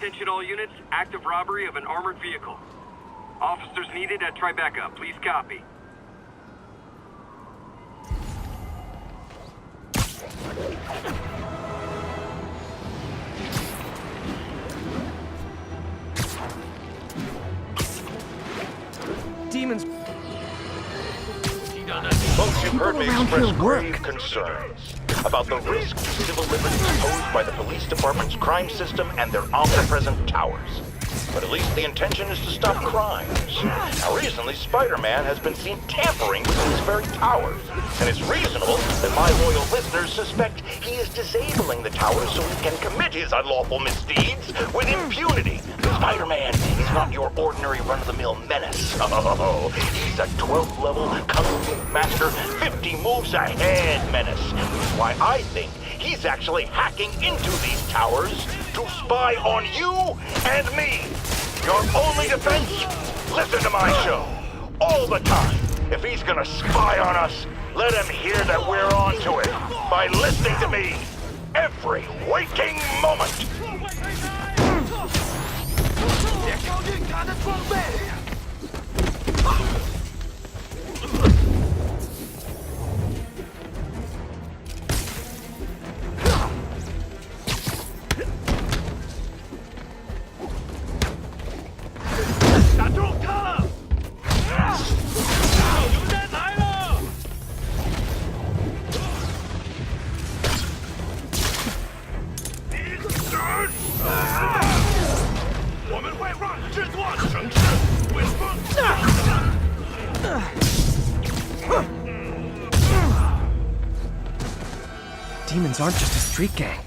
Attention all units, active robbery of an armored vehicle. Officers needed at Tribeca. Please copy. Demons. Folks, you've heard me express grave concerns about the risk to civil liberties posed by the police department's crime system and their omnipresent towers. But at least the intention is to stop crimes. Now recently, Spider-Man has been seen tampering with these very towers, and it's reasonable that my loyal listeners suspect he is disabling the towers so he can commit his unlawful misdeeds with impunity. Spider-Man is not your ordinary run-of-the-mill menace. Oh, he's a 12th level Kung Fu master, 50 moves ahead menace. Which is why I think he's actually hacking into these towers to spy on you and me. Your only defense? Listen to my show. All the time. If he's gonna spy on us, let him hear that we're on to it by listening to me every waking moment. Demons aren't just a street gang.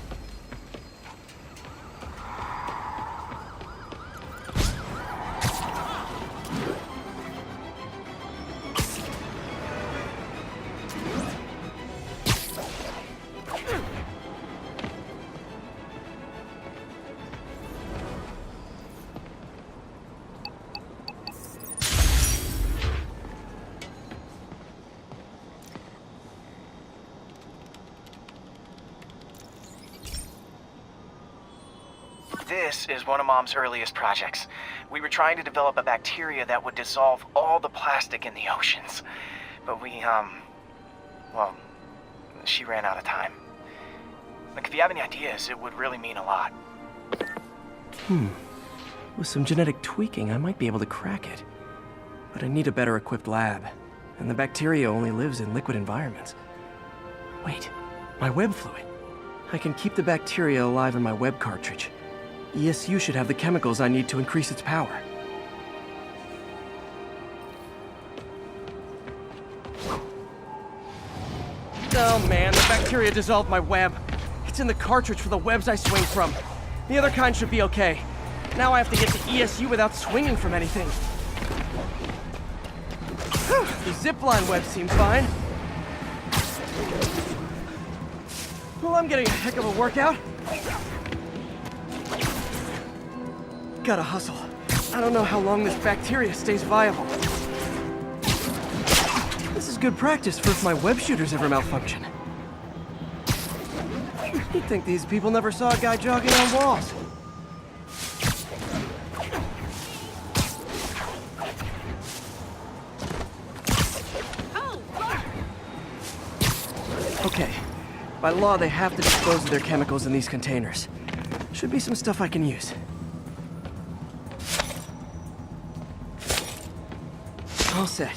This is one of Mom's earliest projects. We were trying to develop a bacteria that would dissolve all the plastic in the oceans. But well, she ran out of time. Look, if you have any ideas, it would really mean a lot. With some genetic tweaking, I might be able to crack it. But I need a better equipped lab. And the bacteria only lives in liquid environments. Wait, my web fluid. I can keep the bacteria alive in my web cartridge. ESU should have the chemicals I need to increase its power. Oh man, the bacteria dissolved my web. It's in the cartridge for the webs I swing from. The other kind should be okay. Now I have to get to ESU without swinging from anything. The zipline web seems fine. Well, I'm getting a heck of a workout. Gotta hustle. I don't know how long this bacteria stays viable. This is good practice for if my web shooters ever malfunction. You'd think these people never saw a guy jogging on walls. Okay. By law, they have to dispose of their chemicals in these containers. Should be some stuff I can use. All set.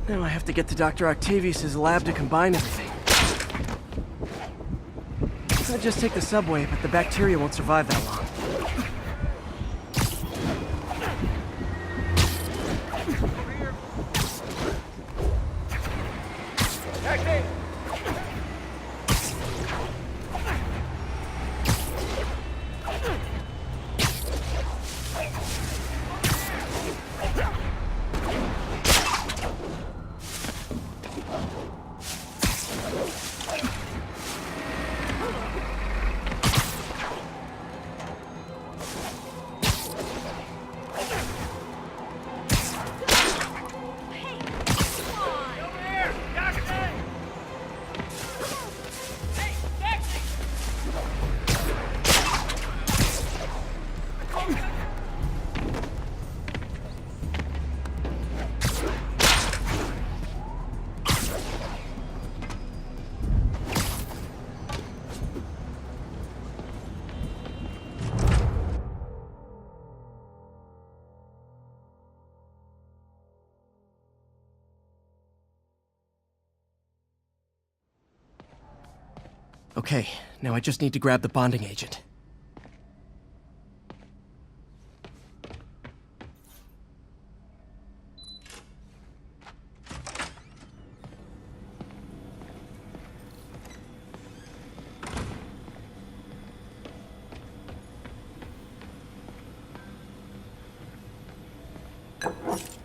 Now I have to get to Dr. Octavius' lab to combine everything. I'd just take the subway, but the bacteria won't survive that long. Okay, now I just need to grab the bonding agent.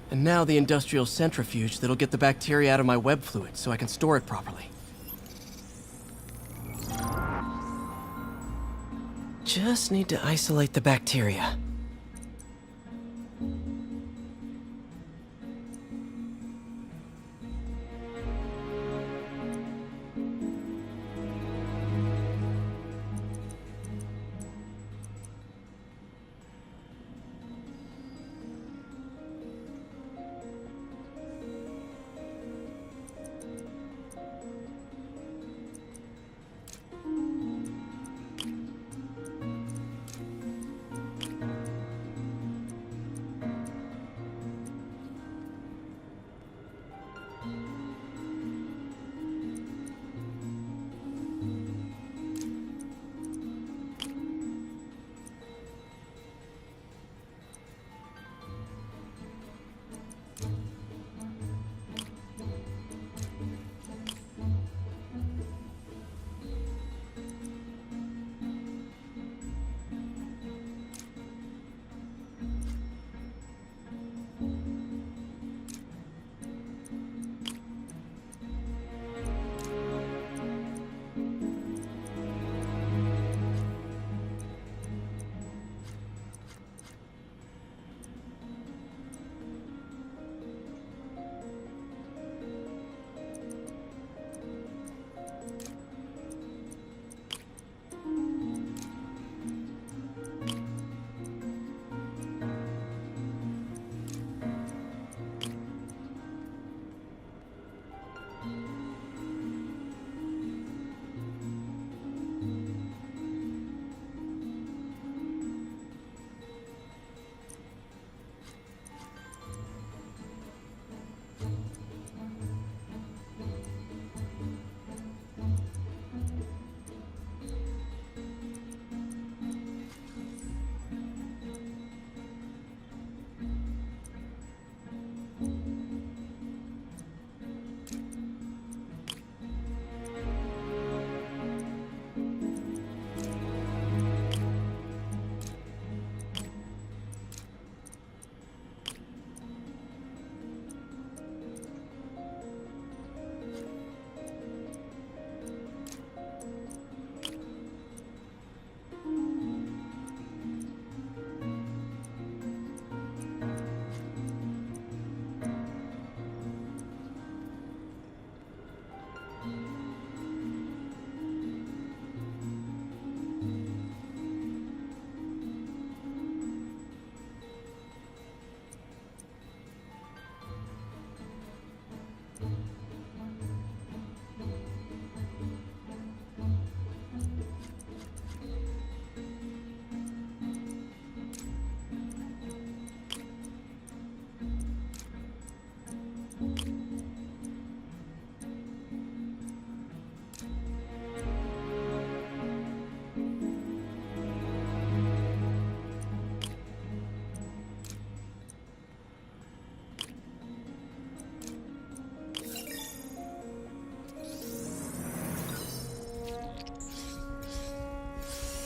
And now the industrial centrifuge that'll get the bacteria out of my web fluid so I can store it properly. Just need to isolate the bacteria.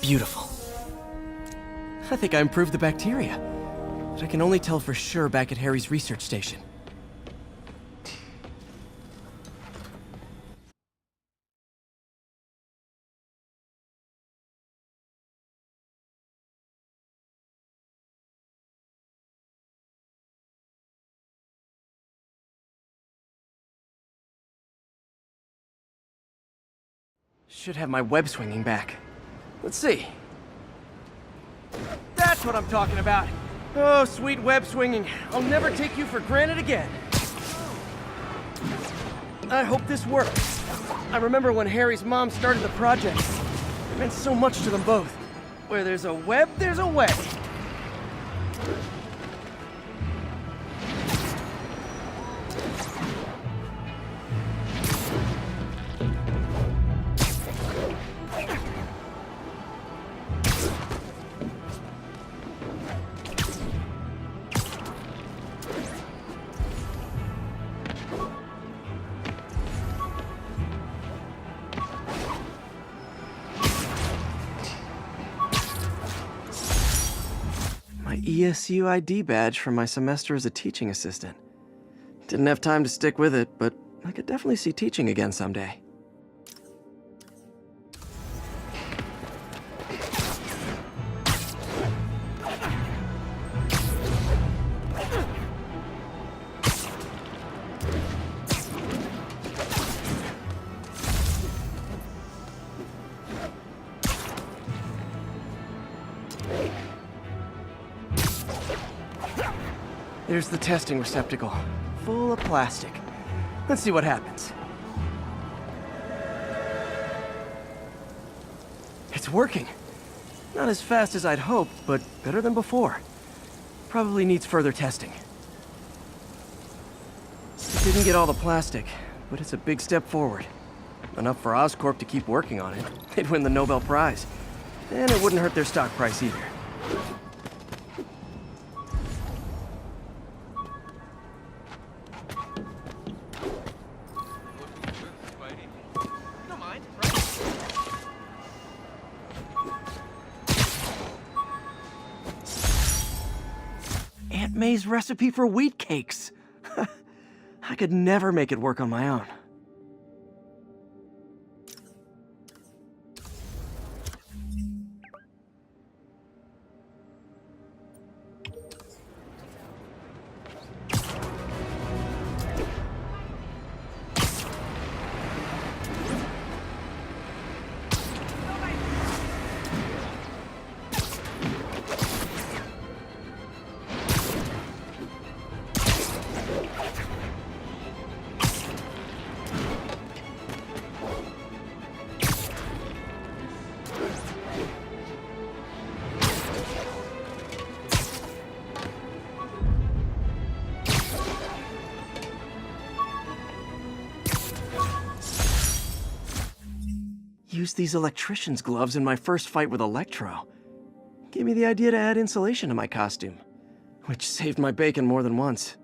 Beautiful. I think I improved the bacteria. But I can only tell for sure back at Harry's research station. Should have my web swinging back. Let's see. That's what I'm talking about. Oh, sweet web swinging. I'll never take you for granted again. I hope this works. I remember when Harry's mom started the project. It meant so much to them both. Where there's a web, there's a way. ESU ID badge from my semester as a teaching assistant. Didn't have time to stick with it, but I could definitely see teaching again someday. There's the testing receptacle, full of plastic. Let's see what happens. It's working. Not as fast as I'd hoped, but better than before. Probably needs further testing. It didn't get all the plastic, but it's a big step forward. Enough for Oscorp to keep working on it. They'd win the Nobel Prize. And it wouldn't hurt their stock price either. Aunt May's recipe for wheat cakes. I could never make it work on my own. Used these electrician's gloves in my first fight with Electro. Gave me the idea to add insulation to my costume, which saved my bacon more than once.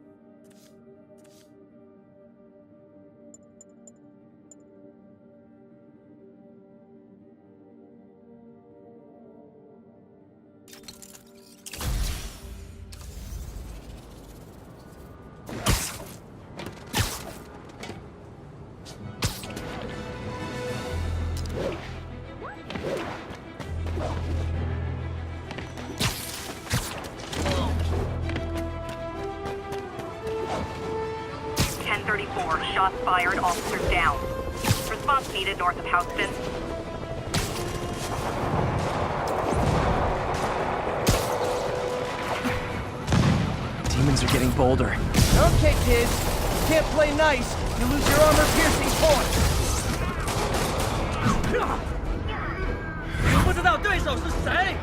Shots fired, officers down. Response needed north of Houston. Demons are getting bolder. Okay, kids. You can't play nice. You lose your armor-piercing points. 不知道对手是谁。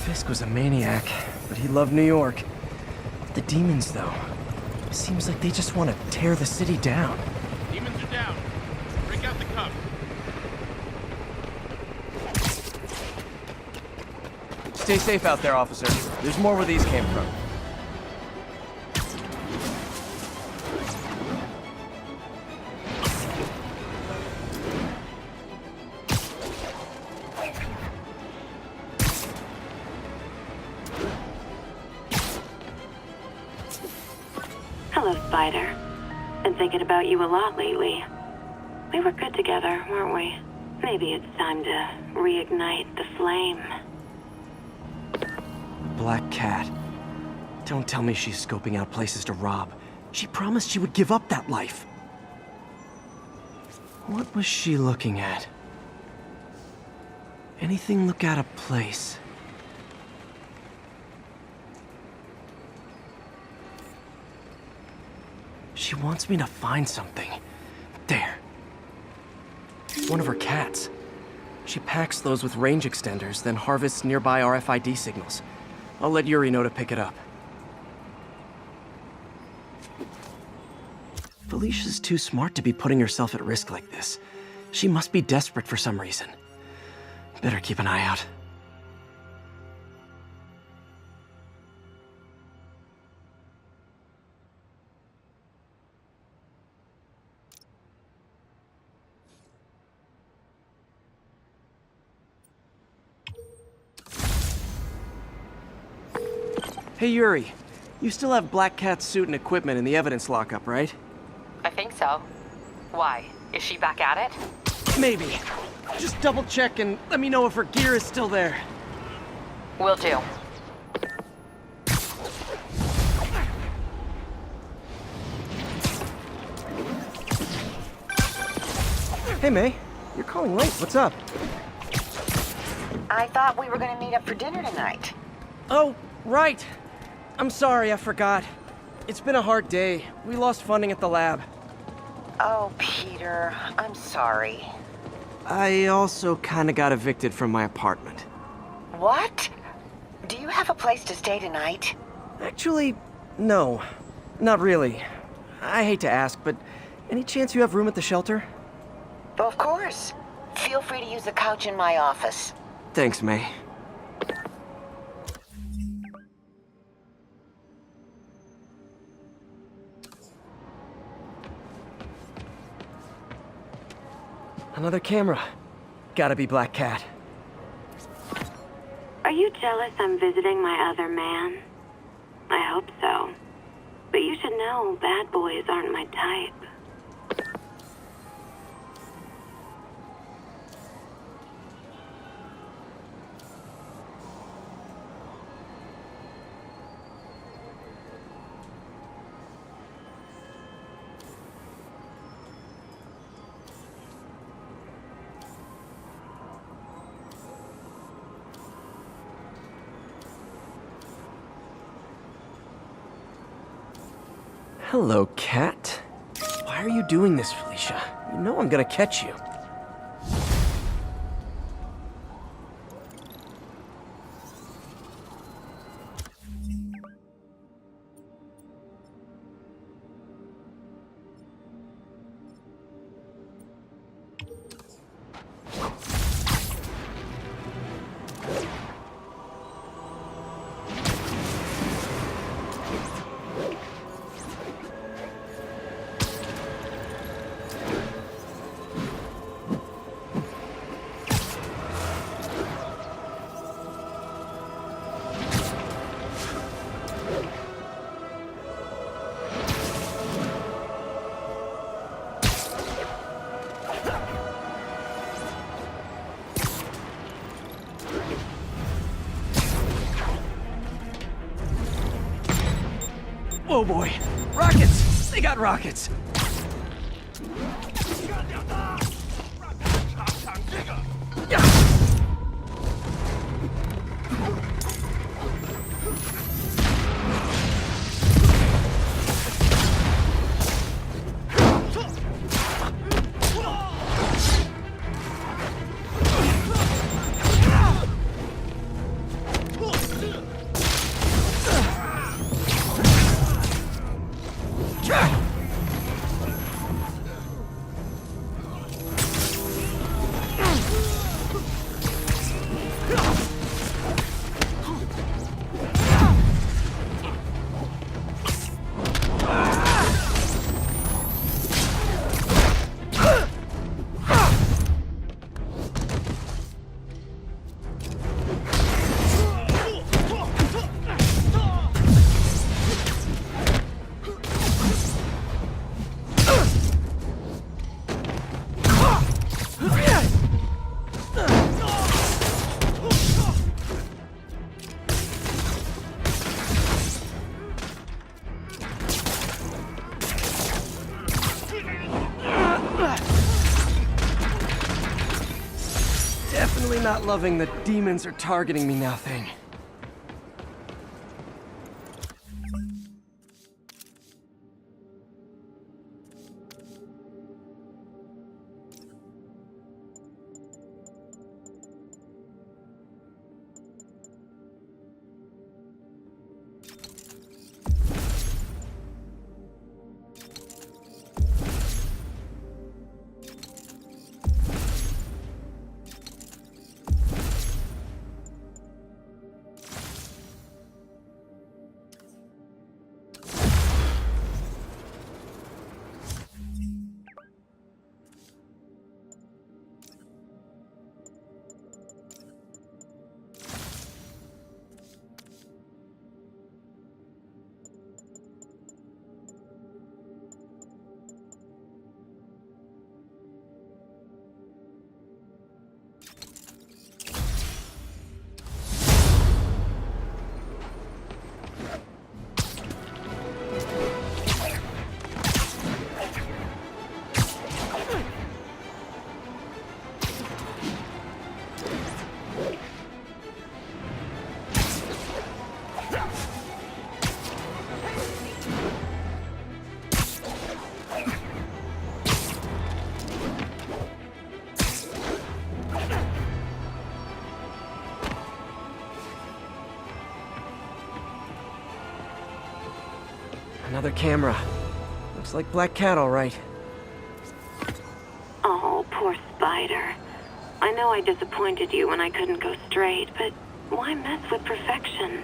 Fisk was a maniac, but he loved New York. The demons, though, seems like they just want to tear the city down. Demons are down. Break out the cup. Stay safe out there, officer. There's more where these came from. Hello, Spider. Been thinking about you a lot lately. We were good together, weren't we? Maybe it's time to reignite the flame. Black Cat. Don't tell me she's scoping out places to rob. She promised she would give up that life. What was she looking at? Anything look out of place? She wants me to find something. There. One of her cats. She packs those with range extenders, then harvests nearby RFID signals. I'll let Yuri know to pick it up. Felicia's too smart to be putting herself at risk like this. She must be desperate for some reason. Better keep an eye out. Hey Yuri, you still have Black Cat's suit and equipment in the evidence lockup, right? I think so. Why? Is she back at it? Maybe. Just double check and let me know if her gear is still there. Will do. Hey May, you're calling late. What's up? I thought we were gonna meet up for dinner tonight. Oh, right. I'm sorry, I forgot. It's been a hard day. We lost funding at the lab. Oh, Peter, I'm sorry. I also kinda got evicted from my apartment. What? Do you have a place to stay tonight? Actually, no. Not really. I hate to ask, but any chance you have room at the shelter? Of course. Feel free to use the couch in my office. Thanks, May. Another camera. Gotta be Black Cat. Are you jealous I'm visiting my other man? I hope so. But you should know bad boys aren't my type. Hello, Cat. Why are you doing this, Felicia? You know I'm gonna catch you. Oh boy, rockets! They got rockets! Definitely not loving the demons are targeting me now thing. Another camera. Looks like Black Cat, all right. Oh, poor Spider. I know I disappointed you when I couldn't go straight, but why mess with perfection?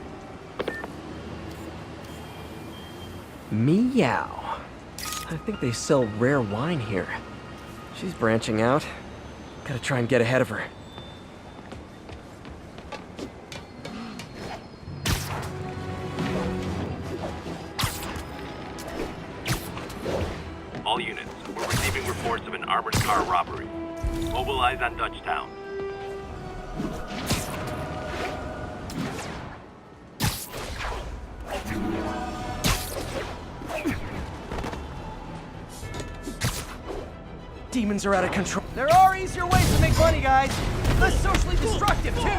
Meow. I think they sell rare wine here. She's branching out. Gotta try and get ahead of her. All units, we're receiving reports of an armored car robbery. Mobilize on Dutchtown. Demons are out of control. There are easier ways to make money, guys. Less socially destructive, too.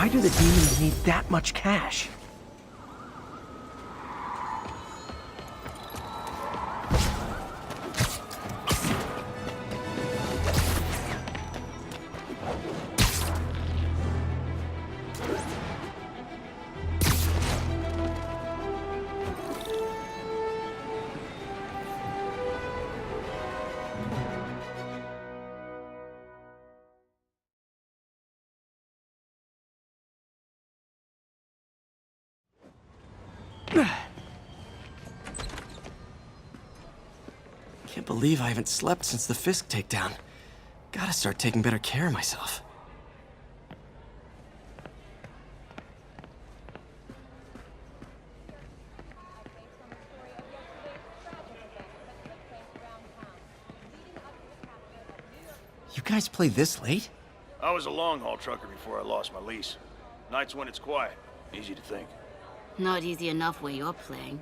Why do the demons need that much cash? Can't believe I haven't slept since the Fisk takedown. Gotta start taking better care of myself. You guys play this late? I was a long-haul trucker before I lost my lease. Nights when it's quiet. Easy to think. Not easy enough where you're playing.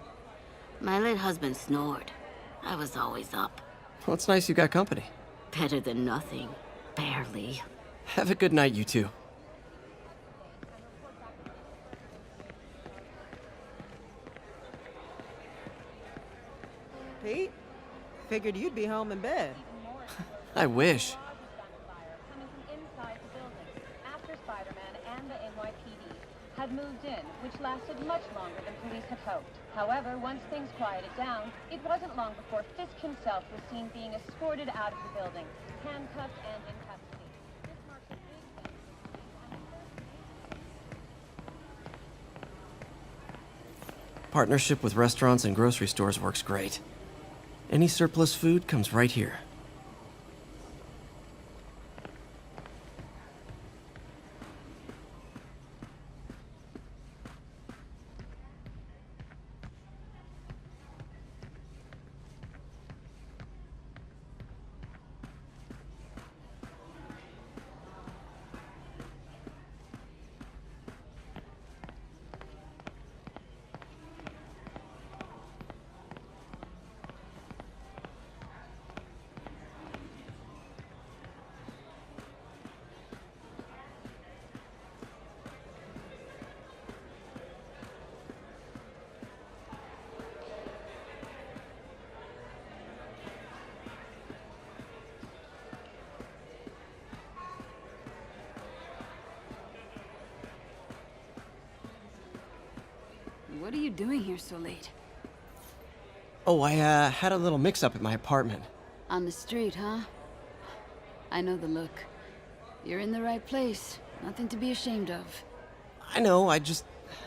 My late husband snored. I was always up. Well, it's nice you got company. Better than nothing. Barely. Have a good night, you two. Pete? Figured you'd be home in bed. I wish. After Spider-Man and the NYPD had moved in, which lasted much longer than police had hoped. However, once things quieted down, it wasn't long before Fisk himself was seen being escorted out of the building, handcuffed and in custody. This marks a big step. Partnership with restaurants and grocery stores works great. Any surplus food comes right here. What are you doing here so late? Oh, I had a little mix-up at my apartment. On the street, huh? I know the look. You're in the right place. Nothing to be ashamed of. I know, I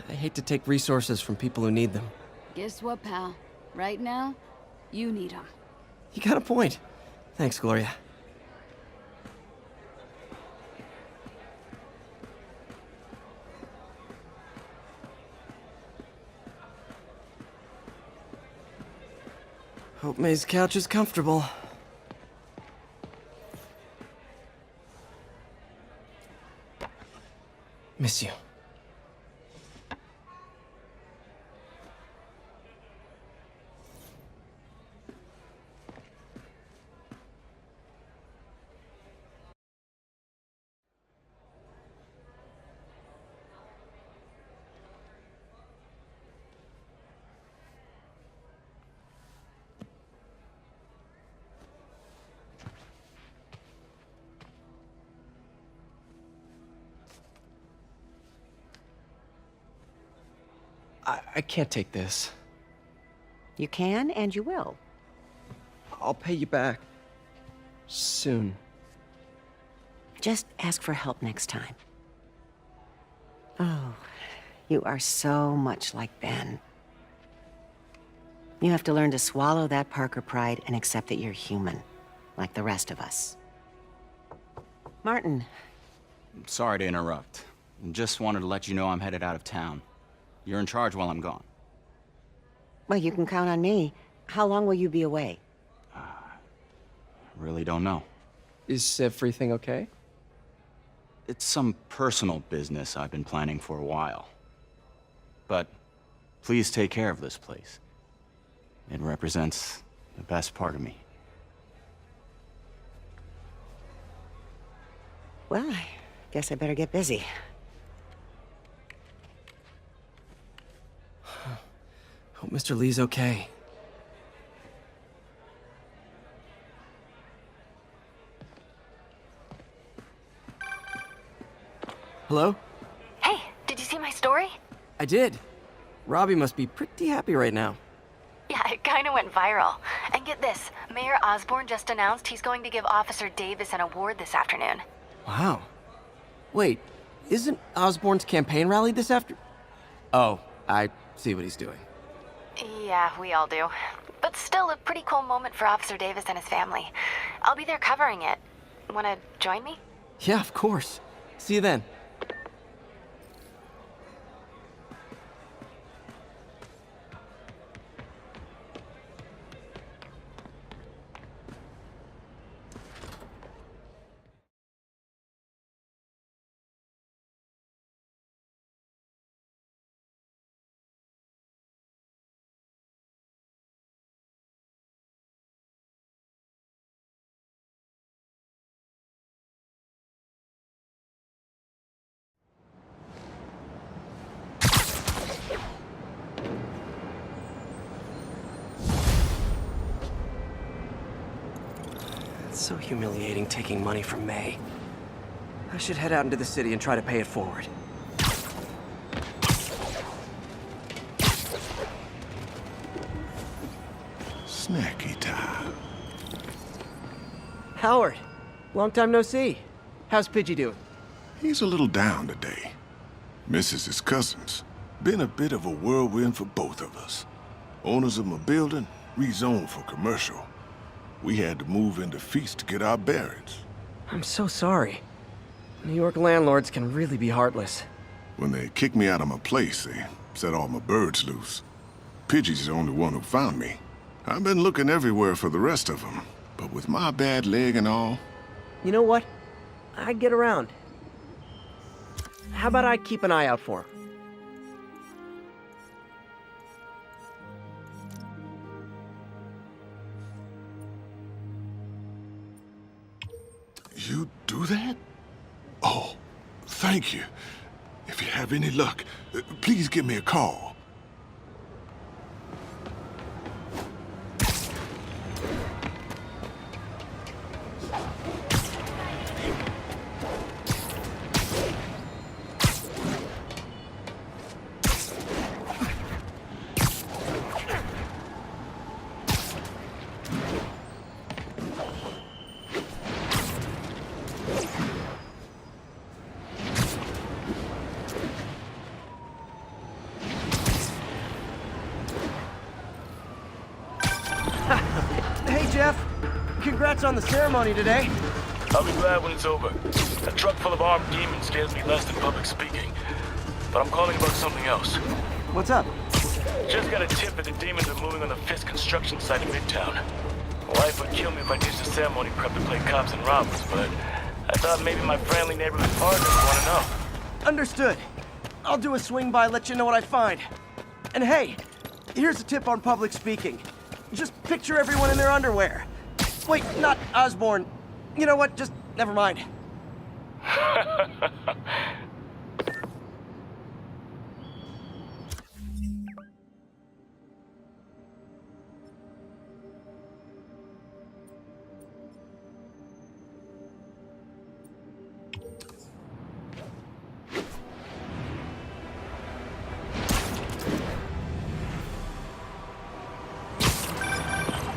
hate to take resources from people who need them. Guess what, pal? Right now, you need them. You got a point. Thanks, Gloria. Hope May's couch is comfortable. Miss you. I can't take this. You can, and you will. I'll pay you back. Soon. Just ask for help next time. Oh, you are so much like Ben. You have to learn to swallow that Parker pride and accept that you're human, like the rest of us. Martin. Sorry to interrupt. Just wanted to let you know I'm headed out of town. You're in charge while I'm gone. Well, you can count on me. How long will you be away? Really don't know. Is everything okay? It's some personal business I've been planning for a while. But please take care of this place. It represents the best part of me. Well, I guess I better get busy. Hope Mr. Lee's okay. Hello? Hey, did you see my story? I did. Robbie must be pretty happy right now. Yeah, it kind of went viral. And get this, Mayor Osborn just announced he's going to give Officer Davis an award this afternoon. Wow. Wait, isn't Osborn's campaign rally this after... Oh, I see what he's doing. Yeah, we all do. But still a pretty cool moment for Officer Davis and his family. I'll be there covering it. Wanna join me? Yeah, of course. See you then. So humiliating taking money from May. I should head out into the city and try to pay it forward. Snacky time. Howard, long time no see. How's Pidgey doing? He's a little down today. Misses his cousins. Been a bit of a whirlwind for both of us. Owners of my building rezoned for commercial. We had to move into Feast to get our bearings. I'm so sorry. New York landlords can really be heartless. When they kicked me out of my place, they set all my birds loose. Pidgey's the only one who found me. I've been looking everywhere for the rest of them, but with my bad leg and all... You know what? I'd get around. How about I keep an eye out for him? You do that? Oh, thank you. If you have any luck, please give me a call. Hey, Jeff. Congrats on the ceremony today. I'll be glad when it's over. A truck full of armed demons scares me less than public speaking. But I'm calling about something else. What's up? Just got a tip that the demons are moving on the Fisk construction site in Midtown. My wife would kill me if I ditched the ceremony prep to play cops and robbers, but I thought maybe my friendly neighborhood partners want to know. Understood. I'll do a swing by, let you know what I find. And hey, here's a tip on public speaking. Just picture everyone in their underwear. Wait, not Osborn. You know what? Just never mind.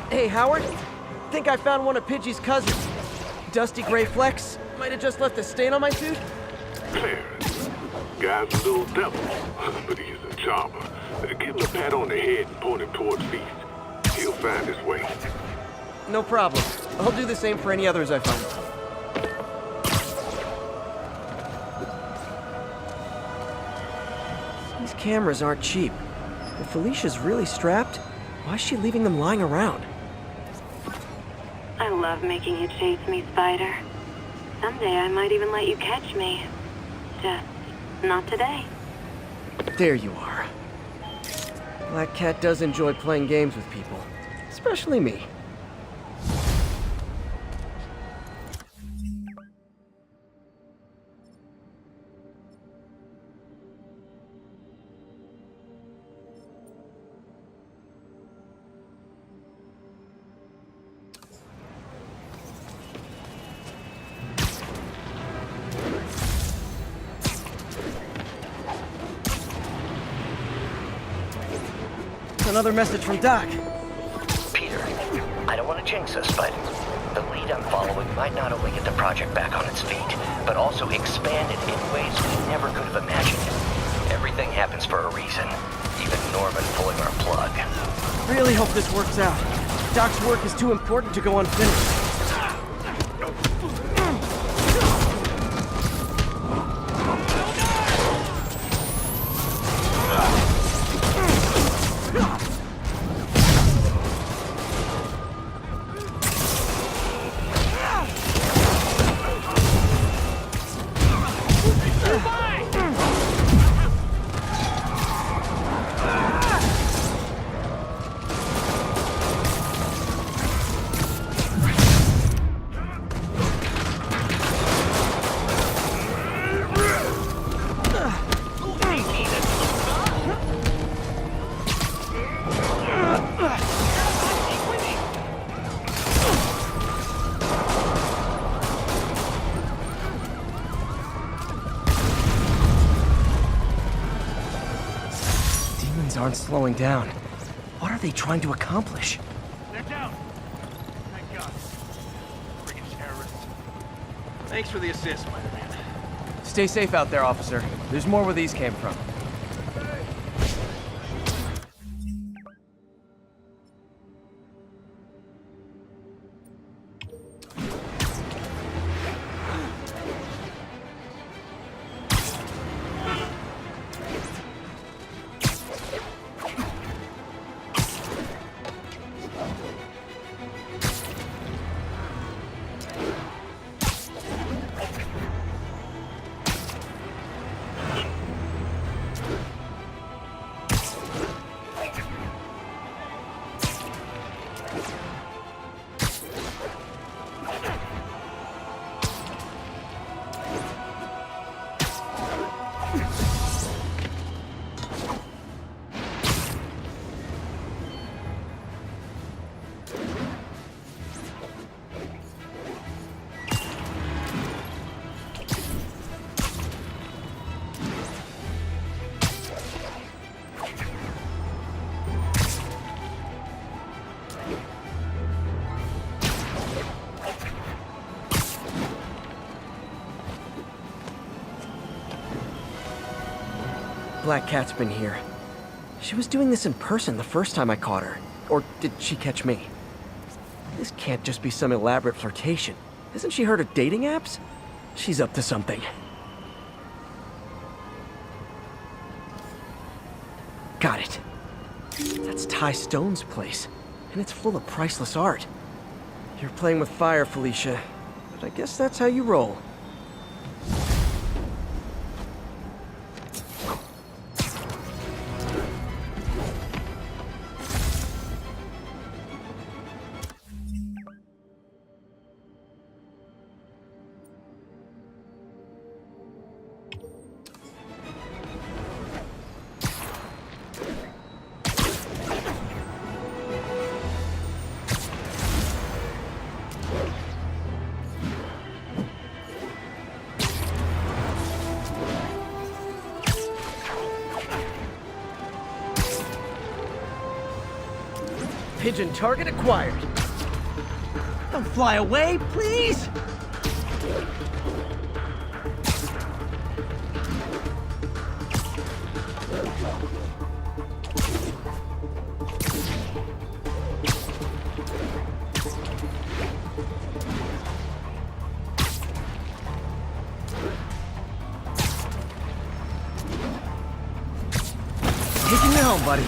Hey, Howard. Think I found one of Pidgey's cousins. Dusty gray flecks. Might have just left a stain on my suit. Clarence. Guy's a little devil, but he's a charmer. Give him a pat on the head and point him towards Feast. He'll find his way. No problem. I'll do the same for any others I find. These cameras aren't cheap. If Felicia's really strapped, why is she leaving them lying around? I love making you chase me, Spider. Someday I might even let you catch me. Just not today. There you are. Black Cat does enjoy playing games with people. Especially me. Another message from Doc. Peter, I don't want to jinx us, but the lead I'm following might not only get the project back on its feet, but also expand it in ways we never could have imagined. Everything happens for a reason, even Norman pulling our plug. Really hope this works out. Doc's work is too important to go unfinished. things aren't slowing down. What are they trying to accomplish? They're down. Thank God. Friggin' terrorists. Thanks for the assist, Spider-Man. Stay safe out there, officer. There's more where these came from. Black Cat's been here. She was doing this in person the first time I caught her. Or did she catch me? This can't just be some elaborate flirtation. Hasn't she heard of dating apps? She's up to something. Got it. That's Ty Stone's place, and it's full of priceless art. You're playing with fire, Felicia, but I guess that's how you roll. Pigeon target acquired. Don't fly away, please! Taking you home, buddy.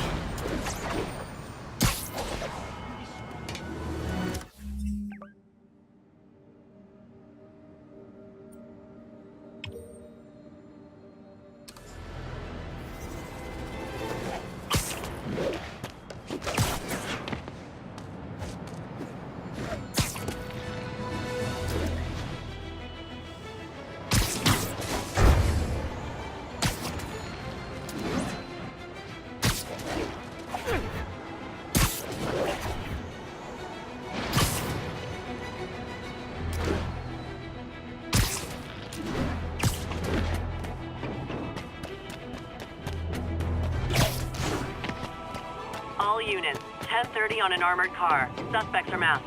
All units, 10:30 on an armored car. Suspects are masked.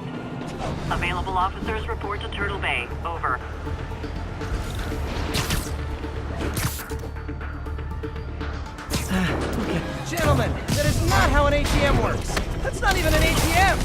Available officers report to Turtle Bay. Over. Okay. Gentlemen, that is not how an ATM works. That's not even an ATM!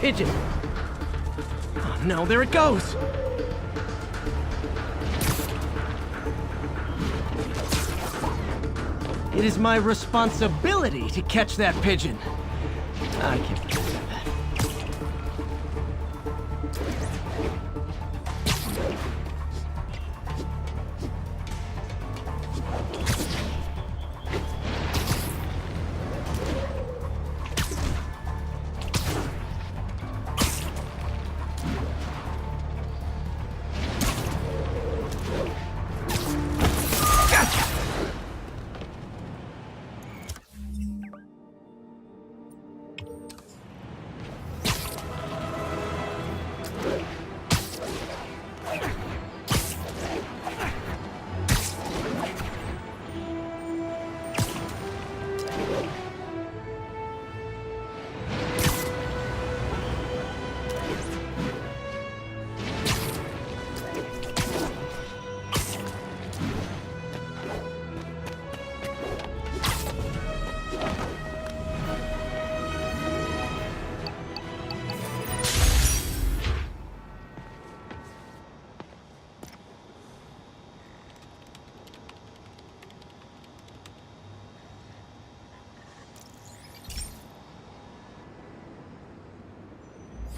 pigeon. Oh no, there it goes! It is my responsibility to catch that pigeon. I can't believe I said that.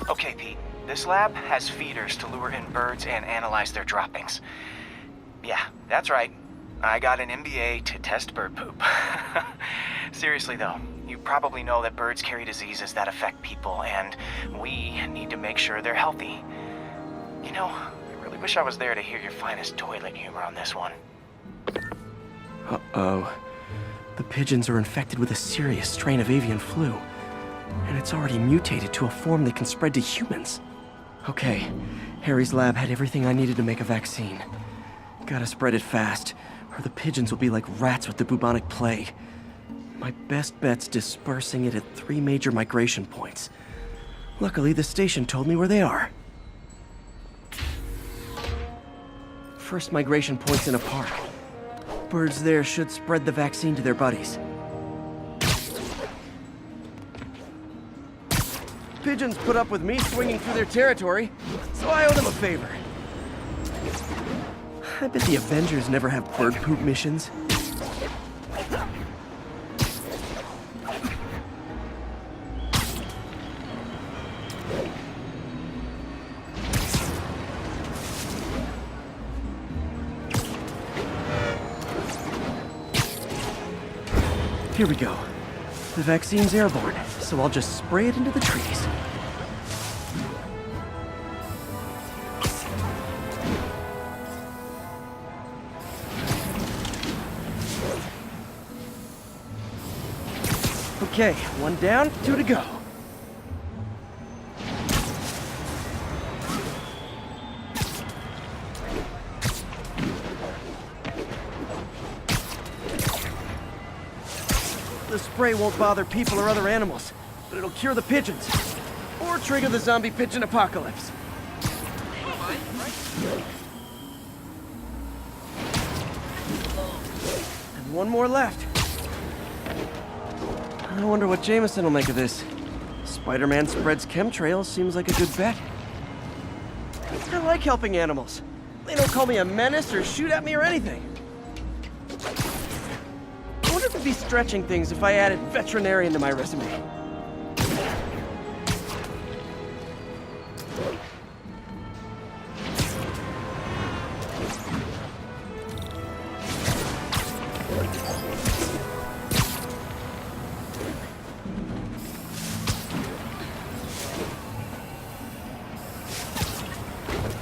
Okay, Pete. This lab has feeders to lure in birds and analyze their droppings. Yeah, that's right. I got an MBA to test bird poop. Seriously though, you probably know that birds carry diseases that affect people, and we need to make sure they're healthy. You know, I really wish I was there to hear your finest toilet humor on this one. Uh-oh. The pigeons are infected with a serious strain of avian flu. And it's already mutated to a form that can spread to humans. Okay, Harry's lab had everything I needed to make a vaccine. Gotta spread it fast, or the pigeons will be like rats with the bubonic plague. My best bet's dispersing it at 3 major migration points. Luckily, the station told me where they are. First migration point's in a park. Birds there should spread the vaccine to their buddies. Pigeons put up with me swinging through their territory, so I owe them a favor. I bet the Avengers never have bird poop missions. Here we go. The vaccine's airborne, so I'll just spray it into the trees. Okay, 1 down, 2 to go. The spray won't bother people or other animals, but it'll cure the pigeons. Or trigger the zombie pigeon apocalypse. And 1 more left. I wonder what Jameson will make of this. Spider-Man spreads chemtrails seems like a good bet. I like helping animals. They don't call me a menace or shoot at me or anything. I wonder if it'd be stretching things if I added veterinarian to my resume.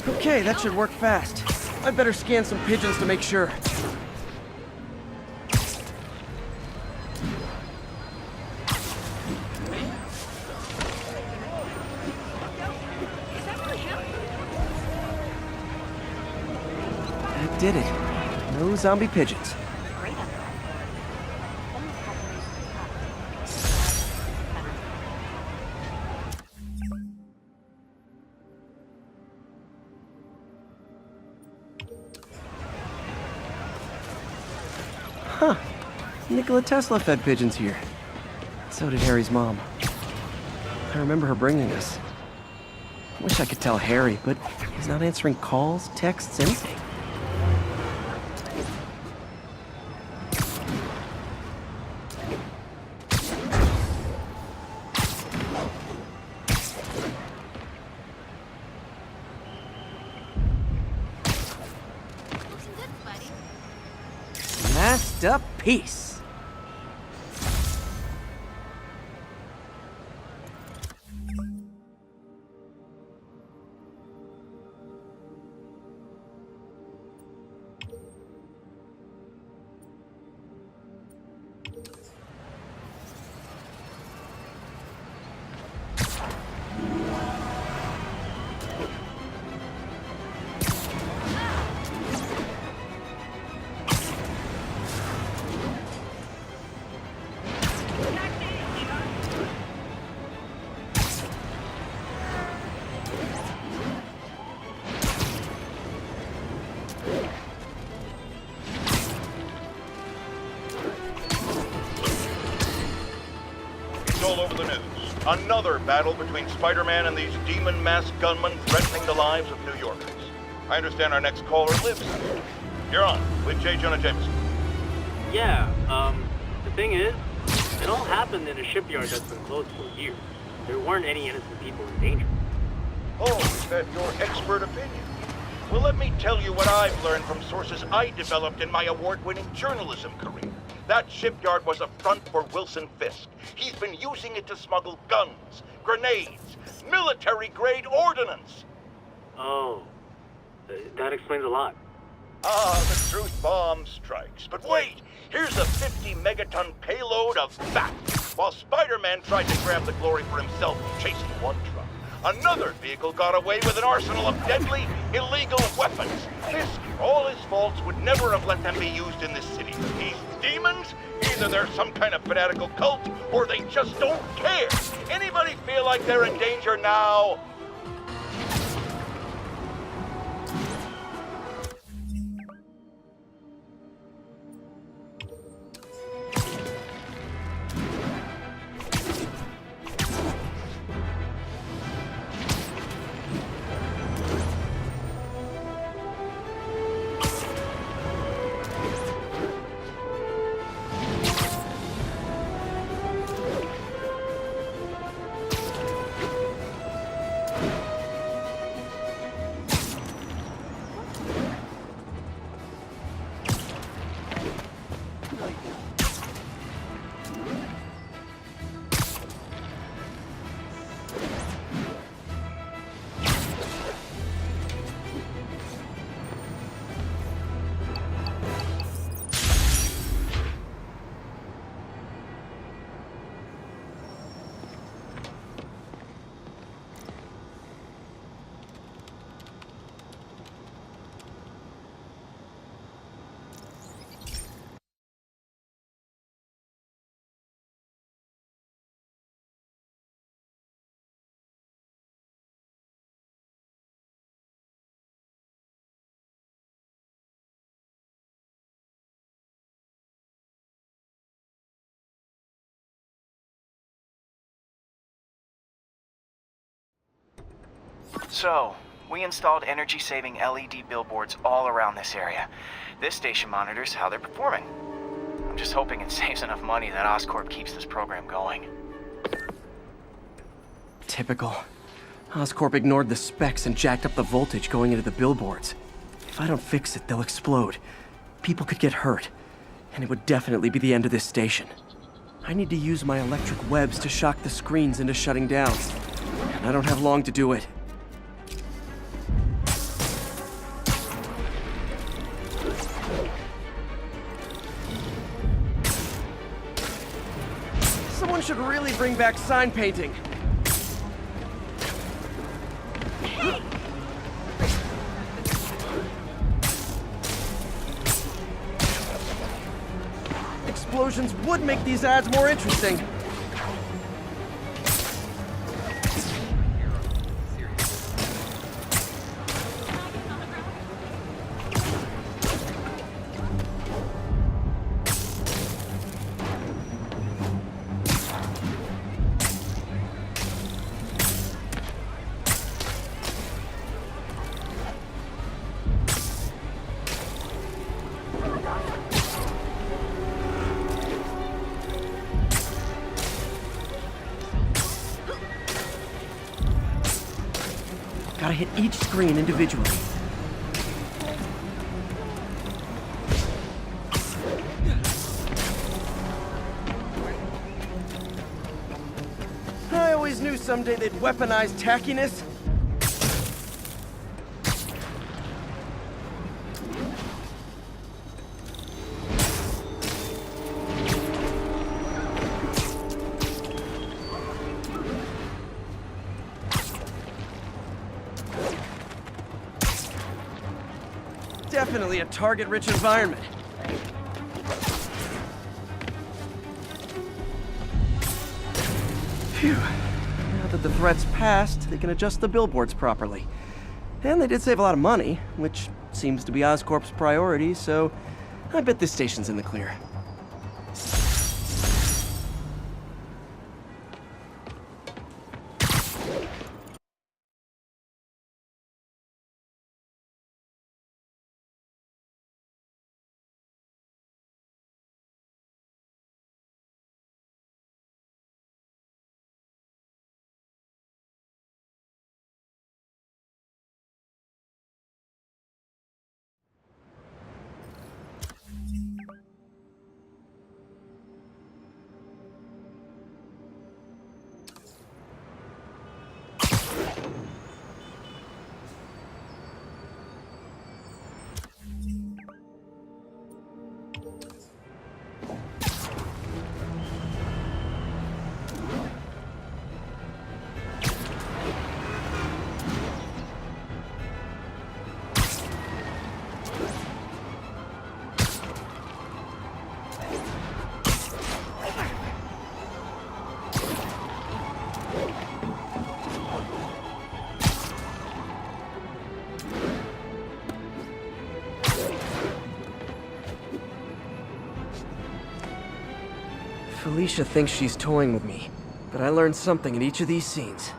Okay, that should work fast. I'd better scan some pigeons to make sure. That did it. No zombie pigeons. Huh. Nikola Tesla fed pigeons here. So did Harry's mom. I remember her bringing us. Wish I could tell Harry, but he's not answering calls, texts, anything. Masterpiece. All over the news. Another battle between Spider-Man and these demon-masked gunmen threatening the lives of New Yorkers. I understand our next caller lives here. You're on with J. Jonah Jameson. Yeah, the thing is, it all happened in a shipyard that's been closed for years. There weren't any innocent people in danger. Oh, is that your expert opinion? Well, let me tell you what I've learned from sources I developed in my award-winning journalism career. That shipyard was a front for Wilson Fisk. He's been using it to smuggle guns, grenades, military-grade ordnance. Oh, that explains a lot. Ah, the truth bomb strikes. But wait, here's a 50-megaton payload of fat, while Spider-Man tried to grab the glory for himself chasing one truck. Another vehicle got away with an arsenal of deadly, illegal weapons. Fisk, for all his faults, would never have let them be used in this city. These demons, either they're some kind of fanatical cult, or they just don't care. Anybody feel like they're in danger now? So, we installed energy-saving LED billboards all around this area. This station monitors how they're performing. I'm just hoping it saves enough money that Oscorp keeps this program going. Typical. Oscorp ignored the specs and jacked up the voltage going into the billboards. If I don't fix it, they'll explode. People could get hurt. And it would definitely be the end of this station. I need to use my electric webs to shock the screens into shutting down. And I don't have long to do it. Someone should really bring back sign painting. Hey! Explosions would make these ads more interesting. Gotta hit each screen individually. I always knew someday they'd weaponize tackiness. Definitely a target-rich environment. Phew. Now that the threat's passed, they can adjust the billboards properly. And they did save a lot of money, which seems to be Oscorp's priority, so I bet this station's in the clear. Felicia thinks she's toying with me, but I learned something in each of these scenes.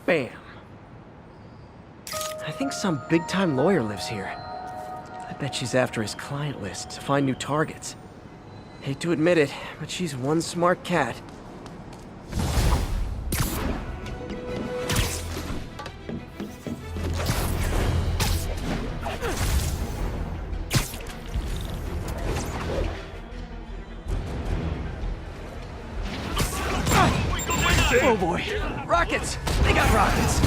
Bam. I think some big-time lawyer lives here. I bet she's after his client list to find new targets. Hate to admit it, but she's one smart cat. Oh boy, rockets! They got rockets!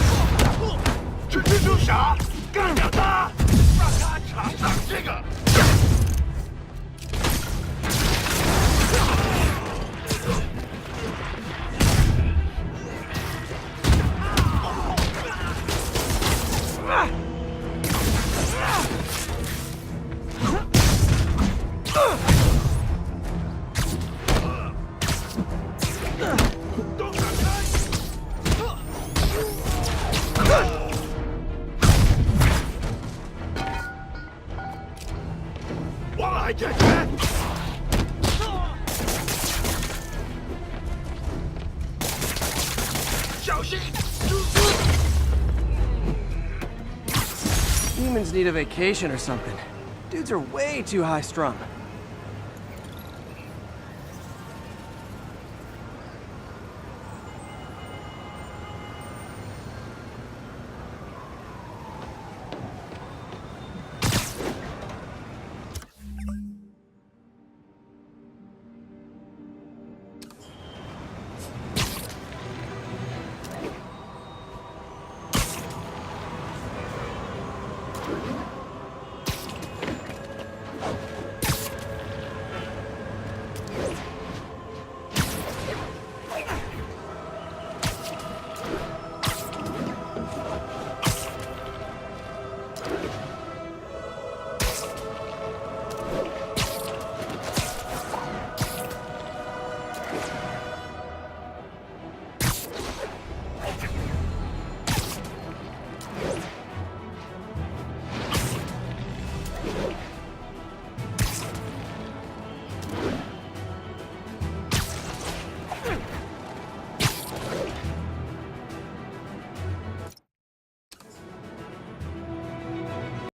去蜘蛛侠，干掉他！让他尝尝这个。 我来解决。小心！ Humans need a vacation or something. Dudes are way too high-strung.